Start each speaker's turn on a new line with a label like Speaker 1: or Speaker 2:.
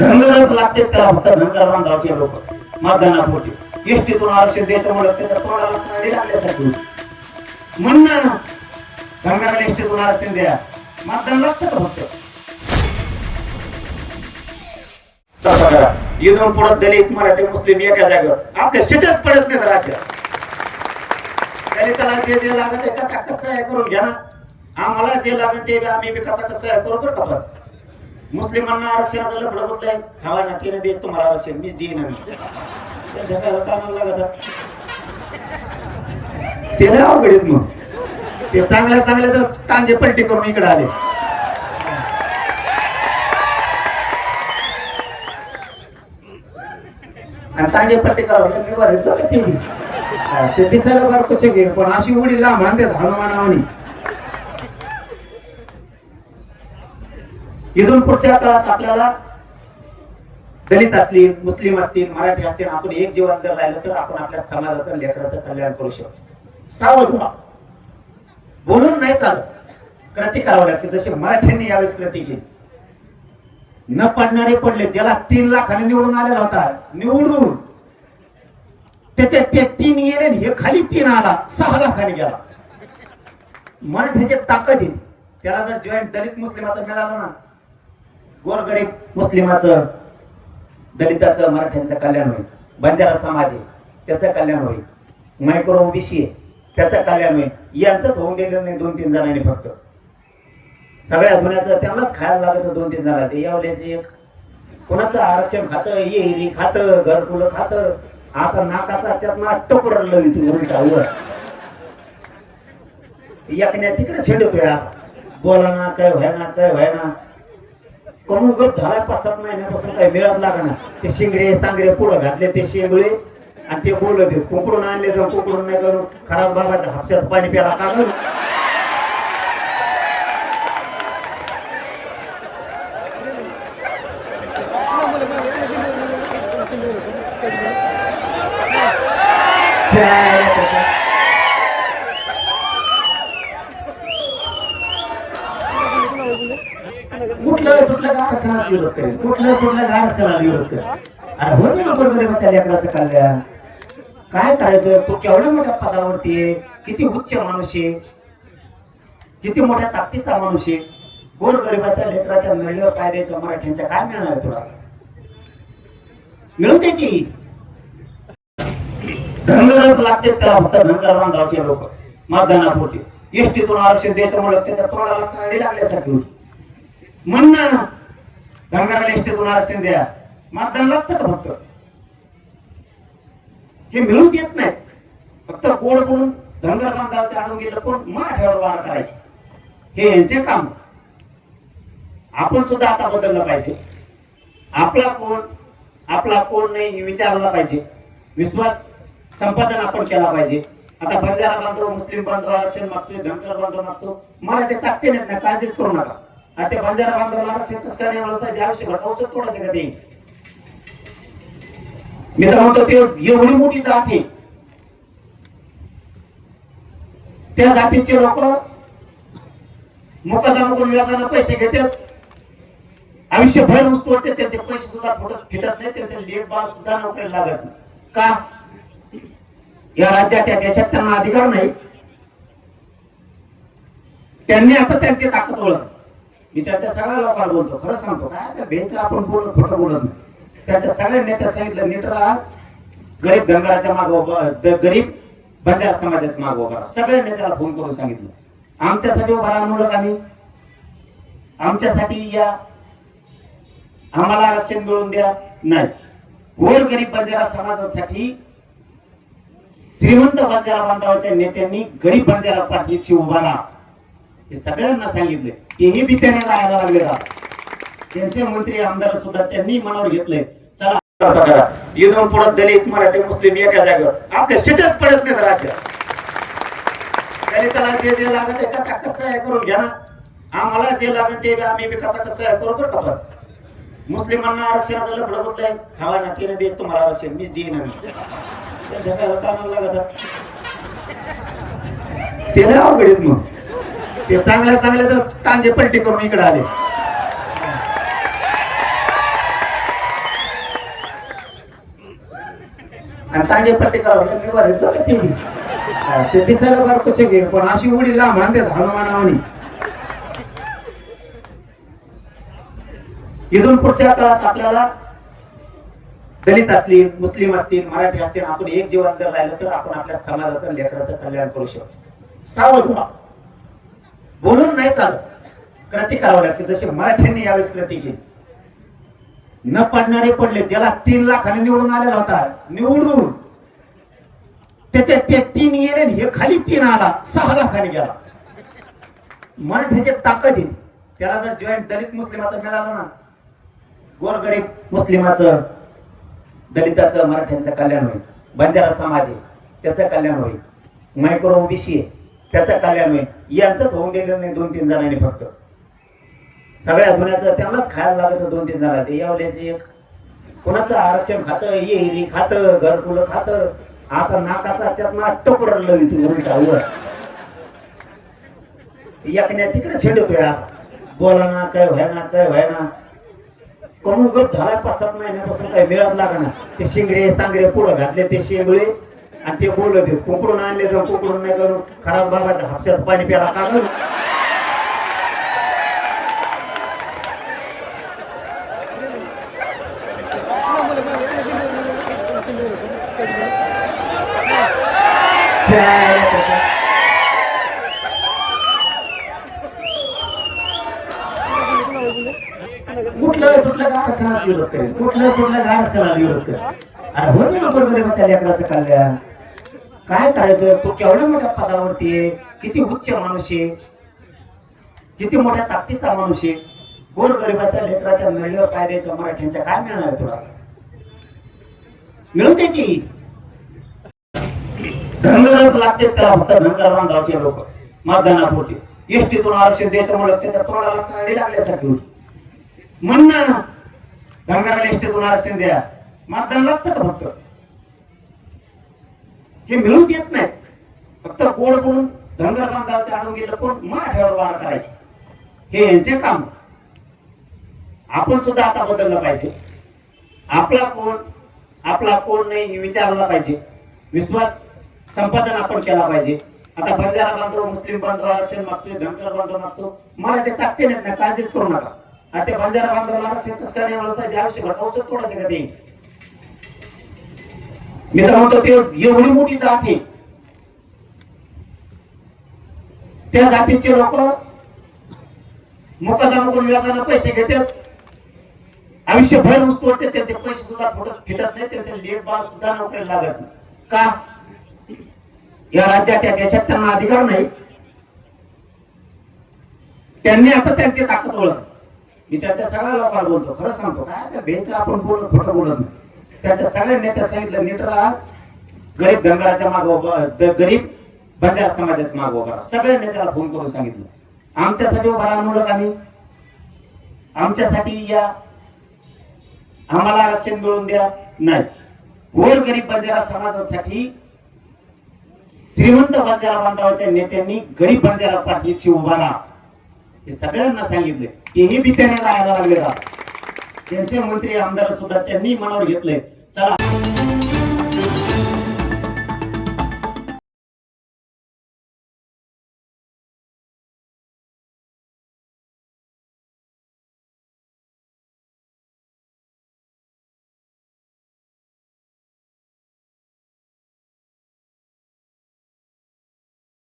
Speaker 1: धनगर लागते त्याला फक्त धनगर बांधवाचे लोक मतदानापुरते एसटीतून आरक्षण द्यायचं म्हणलं त्याच्या तोंडाला काडी लागल्यासारखी होती. म्हणणं धनगराला एसटीतून आरक्षण द्या, मतदान लागतं का फक्त? तसं करा. इथून पुढे दलित मराठी मुस्लिम एका जागेवर आपल्या सीटच पडत नाही राज्यात. दलिताला जे जे लागत आहे का कसं आहे करून घ्या ना, आम्हाला जे लागत ते आम्ही बी कसं आहे करू बरं का. पण मुस्लिमांना आरक्षणाचं लफडं होतलंय, खावा ना तिने देत तुम्हाला आरक्षण, मी देईन त्यांच्या काय कामाला लागत ते नाही अवघडीत. मग ते चांगल्या चांगल्या टांगे पलटी करून इकडे आले. आणि टांगे पलटी करावं ते दिसायला फार कसे घे, पण अशी उडी लांब म्हणतात हनुमानावानी. इथून पुढच्या काळात आपल्याला दलित असतील, मुस्लिम असतील, मराठी असतील, आपण एक जीवन जर राहिलं तर आपण आपल्या समाजाचं लेकराचं कल्याण करू शकतो. सावध व्हा, बोलून नाही चालत, कृती करावं लागते. जसे मराठ्यांनी यावेळेस कृती केली. न पडणारे पडले, ज्याला 3 लाखाने निवडून आलेला होता, निवडून त्याचे ते 3 गेले, हे खाली 3 आला, 6 लाखाने गेला. मराठ्याची ताकद येते. त्याला जर जॉईंट दलित मुस्लिमाचं मिळालं ना, गोरगरीब मुस्लिमाचं, दलिताचं, मराठ्यांचं कल्याण होईल. बंजारा समाज आहे त्याचं कल्याण होईल. मायक्रो ओबीसी आहे त्याचं कल्याण होईल. यांचंच होऊन गेलेलं नाही 2-3 जणांनी. फक्त सगळ्या दुनियाचं त्यांनाच खायला लागत 2-3 जणांना. ते यावल्याचे एक कोणाचं आरक्षण खातं, येरी खातं, घरकुलं खातं. आता नाकाचा चष्मा टोकर लवितो उलटावर. एकण्या तिकडे छेडतोय. आता बोला ना, काय व्हायना कमून गप झालाय 5-7 महिन्यापासून काही मिळत लागा ना. ते शिंगरे सांगरे पुढं घातले ते शेंगळे आणि ते बोलत आहेत. कुकडून आणले तर कुकडून नाही करू, खराब बाबाच्या हापशात पाणी प्याला का करू. कुठलं सुटलं का आरक्षणाचा विरोध करेल, कुठलं सुटलं का आरक्षणाला विरोध करेल. अरे हो ना, गोरगरिबाच्या लेकराचं कल्याण काय करायचं. तो केवढ्या मोठ्या पदावरती आहे, किती उच्च माणूस आहे, किती मोठ्या ताकदीचा माणूस आहे. गोरगरिबाच्या लेकराच्या नळीवर पाय द्यायचं मराठ्यांच्या काय मिळणार आहे तुला? मिळू दे की. धनगर लागते त्याला फक्त धनगर बांधवाचे लोक मतदानापुरते एसटीतून आरक्षण द्यायचं म्हणलं त्याच्या तोंडाला काडी लागल्यासारखी होती. म्हणणं धनगराला एसटीतून आरक्षण द्या, मतदान लागतं का फक्त? हे मिळू देत नाहीत. फक्त कोड बोलून धनगर बांधवाचे आणून गेलं पण मराठ्यावर वार करायचे, हे यांचे काम. आपण सुद्धा आता बदललं पाहिजे. आपला कोण नाही हे विचारला पाहिजे. विश्वास संपादन आपण केला पाहिजे. आता बंजारा बांधव, मुस्लिम बांधव आरक्षण मागतोय, धनगर बांधव मागतो, मराठी टाकते नाहीत ना, काळजीच करू नका. आणि ते बंजारा बांधवाला आरक्षण कसं काय नाही पाहिजे, आवश्यक औषध तोडायचं का ते? मी तर म्हणतो ते एवढी मोठी जात आहे, त्या जातीचे लोक मुकदमा करून व्याजानं पैसे घेतात, आयुष्यभर ऊस तोडते, त्यांचे पैसे सुद्धा फिटत नाही, त्यांचे लेख बाळ सुद्धा नोकरीला लागत नाही. का? या राज्यात, त्या देशात त्यांना अधिकार नाही. त्यांनी आता त्यांची ताकद ओळखली. मी त्यांच्या सगळ्या लोकांना बोलतो, खरं सांगतो, काय त्या भेच आपण खोटं बोलत नाही. त्यांच्या सगळ्या नेत्या सांगितलं, नीट राहा, गरीब धनगराच्या मागे उभा, गरीब बंजारा समाजाच्या मागे उभा राहा. सगळ्या नेत्याला फोन करून सांगितलं, आमच्यासाठी उभा राहा म्हणलं आम्ही, आमच्यासाठी या, आम्हाला आरक्षण मिळवून द्या. नाही, गोर गरीब बंजारा समाजासाठी श्रीमंत बंजारा बांधवाच्या नेत्यांनी गरीब बंजारा पाठीशी उभा राहा हे सगळ्यांना सांगितले. तेही भीतीने राहायला लागले. त्यांचे मंत्री आमदार सुद्धा त्यांनी मनावर घेतले, चला करा. इथून पुढे दलित मराठी मुस्लिम एका जागेवर आपल्या सीटच पडत नाही राज्यात. दलिताला जे जे लागत आहे का कसं आहे करून घ्या ना, आम्हाला जे लागत ते आम्ही बी कसं आहे करू बरं का. पण मुस्लिमांना आरक्षणाचं लफडं होतलंय, खावा ना तिने देत तुम्हाला आरक्षण, मी देईन त्यांच्या काय कामाला लागत ते नाही अवघडीत. मग ते चांगल्या टांगे पलटी करून इकडे आले. आणि टांगे पट्टी करावं निवारित बरं का ते. ते दिसायला फार कसे घे पण अशी उडी लांब आणतात हनुमानावानी. इथून पुढच्या काळात आपल्याला दलित असतील, मुस्लिम असतील, मराठी असतील, आपण एक जीवन जर राहिलं तर आपण आपल्या समाजाचं लेकराचं कल्याण करू शकतो. सावध व्हा. बोलून नाही चालत, कृती करावं लागते. जशी मराठ्यांनी यावेळेस कृती केली. न पडणारे पडले. ज्याला 3 लाखाने निवडून आलेला होता, निवडून त्याचे ते 3 गेले, हे खाली 3 आला, 6 लाखाने गेला. मराठ्याची ताकद आहे. त्याला जर जॉईंट दलित मुस्लिमाचं मिळालं ना, गोरगरीब मुस्लिमाचं, दलिताचं, मराठ्यांचं कल्याण होईल. बंजारा समाज आहे त्याचं कल्याण होईल. मायक्रो ओबीसी आहे त्याचं कल्याण होईल. यांचंच होऊन दिलेलं नाही 2-3 जणांनी. फक्त सगळ्या धुण्याचं त्यांनाच खायला लागत 2-3 जणांना. ते यावल्याचे एक कोणाचं आरक्षण खातं, येरी खातं, घरकुलं खातं. आता नाकाचा चष्मा टोकर लवितो उलटा वर. एकण्या तिकडे छेडतोय. आता बोला ना, काय व्हायना, काय व्हायना. कमून गप झाला 5-7 महिन्यापासून काही मिळत लागना. ते शिंगरे सांगरे पुढं घातले ते शेंगळे आणि ते बोलत आहेत. कुकडून आणले तर कुकडून नाही करू. खराब बाबाच्या हापशाचं पाणी प्याला का करू. कुठलं सुटलं का आरक्षणाचा विरोध करेल. कुठलं सुटलं का आरक्षणाला विरोध करेल. अरे हो ना गोरगरिबाच्या लेकराचं कल्याण. काय करायचं. तो केवढ्या मोठ्या पदावरती आहे, किती उच्च माणूस आहे, किती मोठ्या ताकदीचा माणूस आहे. गोरगरिबाच्या लेकराच्या नळीवर पाय द्यायचा मराठ्यांच्या काय मिळणार आहे तुला. मिळू दे की. धनगर लागते त्याला फक्त धनगर बांधवाचे लोक मतदानापुरते. एसटीतून आरक्षण द्यायचं म्हणलं त्याच्या तोंडाला काडी लागल्यासारखी होती. म्हण ना धनगराला एसटीतून आरक्षण द्या. मतदान लागतं का फक्त. हे मिळून देत नाहीत. फक्त कोड बोलून धनगर बांधवाचे आणून गेलं पण मराठ्यावर वार करायचे. हे यांचे काम. आपण सुद्धा आता बदललं पाहिजे. आपला कोण नाही हे विचारला पाहिजे. विश्वास संपादन आपण केला पाहिजे. आता बंजारा बांधव, मुस्लिम बांधव आरक्षण मागतोय, धनगर बांधव मागतो. मराठी ताकते नाहीत ना, काळजीच करू नका. आणि ते बंजारा बांधव आरक्षण कसं काय निवडलं पाहिजे. आवश्यक औषध तोडायचं का ते. मी तर म्हणतो ते एवढी मोठी जात आहे. त्या जातीचे लोक मुकदमा करून व्याजाने पैसे घेतात. आयुष्यभर ऊस तोडते. त्यांचे पैसे सुद्धा फिटत नाही. त्यांचे लेख बाळ सुद्धा नोकरीला लागत नाही. का. या राज्यात या देशात त्यांना अधिकार नाही. त्यांनी आता त्यांची ताकद ओळखली. मी त्याच्या सगळ्या लोकांना बोलतो, खरं सांगतो. काय त्या भेचं आपण बोलत खोटं बोलत नाही. त्याच्या सगळ्या नेत्या सांगितलं नीट राहा. गरीब धनगराच्या मागे, गरीब बंजारा समाजाच्या मागे उभा राहा. सगळ्या नेत्याला फोन करून सांगितलं आमच्यासाठी उभा राहा म्हणलं का. मी आमच्यासाठी या, आम्हाला आरक्षण मिळवून द्या. नाही. गोरगरीब बंजारा समाजासाठी श्रीमंत बंजारा बांधवाच्या नेत्यांनी गरीब बंजारा पाठीशी उभा राहा हे सगळ्यांना सांगितले. तेही भीतीने राहायला लागले. त्यांचे मंत्री आमदार सुद्धा त्यांनी मनावर घेतले. चला